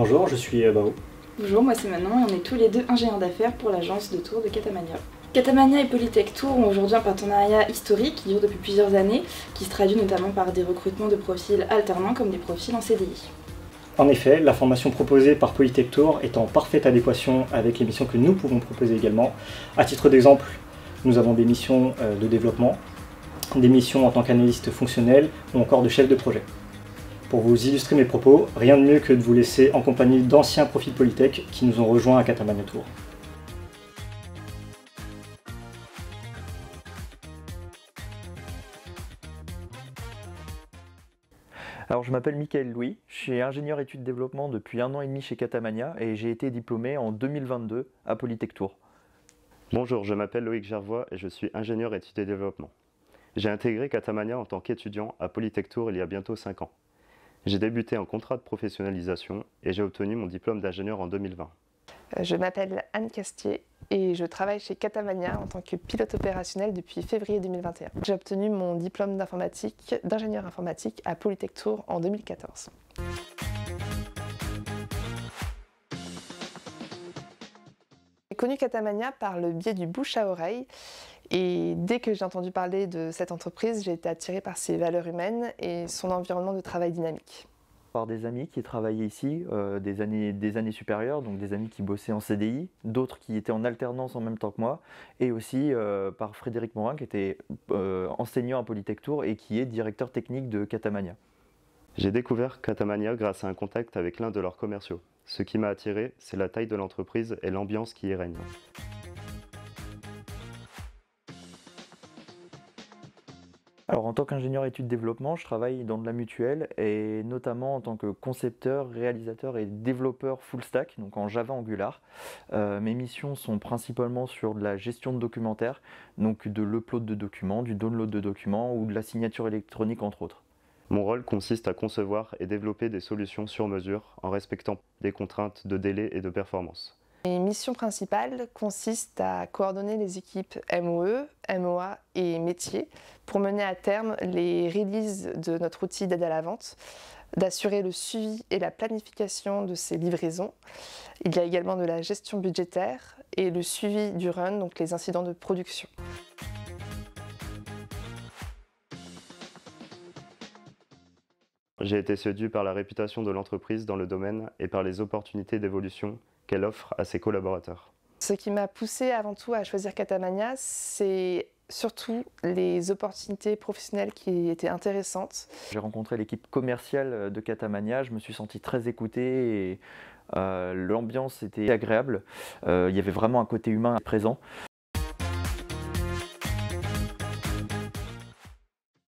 Bonjour, je suis Bao. Bonjour, moi c'est Manon et on est tous les deux ingénieurs d'affaires pour l'agence de tours de Catamania. Catamania et Polytech Tours ont aujourd'hui un partenariat historique qui dure depuis plusieurs années, qui se traduit notamment par des recrutements de profils alternants comme des profils en CDI. En effet, la formation proposée par Polytech Tours est en parfaite adéquation avec les missions que nous pouvons proposer également. À titre d'exemple, nous avons des missions de développement, des missions en tant qu'analyste fonctionnel ou encore de chef de projet. Pour vous illustrer mes propos, rien de mieux que de vous laisser en compagnie d'anciens profils Polytech qui nous ont rejoints à Catamania Tours. Alors je m'appelle Mickaël Louis, je suis ingénieur études développement depuis 1 an et demi chez Catamania et j'ai été diplômé en 2022 à Polytech Tours. Bonjour, je m'appelle Loïc Gervois et je suis ingénieur études et développement. J'ai intégré Catamania en tant qu'étudiant à Polytech Tours il y a bientôt 5 ans. J'ai débuté en contrat de professionnalisation et j'ai obtenu mon diplôme d'ingénieur en 2020. Je m'appelle Anne Castier et je travaille chez Catamania en tant que pilote opérationnel depuis février 2021. J'ai obtenu mon diplôme d'ingénieur informatique à Polytech Tours en 2014. J'ai connu Catamania par le biais du bouche à oreille et dès que j'ai entendu parler de cette entreprise, j'ai été attirée par ses valeurs humaines et son environnement de travail dynamique. Par des amis qui travaillaient ici, des années supérieures, donc des amis qui bossaient en CDI, d'autres qui étaient en alternance en même temps que moi, et aussi par Frédéric Morin qui était enseignant à Polytech Tours et qui est directeur technique de Catamania. J'ai découvert Catamania grâce à un contact avec l'un de leurs commerciaux. Ce qui m'a attiré, c'est la taille de l'entreprise et l'ambiance qui y règne. Alors en tant qu'ingénieur études développement, je travaille dans de la mutuelle et notamment en tant que concepteur, réalisateur et développeur full stack, donc en Java Angular. Mes missions sont principalement sur de la gestion de documentaire, donc de l'upload de documents, du download de documents ou de la signature électronique entre autres. Mon rôle consiste à concevoir et développer des solutions sur mesure en respectant des contraintes de délai et de performance. Mes missions principales consistent à coordonner les équipes MOE, MOA et métiers pour mener à terme les releases de notre outil d'aide à la vente, d'assurer le suivi et la planification de ces livraisons. Il y a également de la gestion budgétaire et le suivi du run, donc les incidents de production. J'ai été séduit par la réputation de l'entreprise dans le domaine et par les opportunités d'évolution qu'elle offre à ses collaborateurs. Ce qui m'a poussée avant tout à choisir Catamania, c'est surtout les opportunités professionnelles qui étaient intéressantes. J'ai rencontré l'équipe commerciale de Catamania, je me suis senti très écouté et l'ambiance était agréable. Il y avait vraiment un côté humain présent.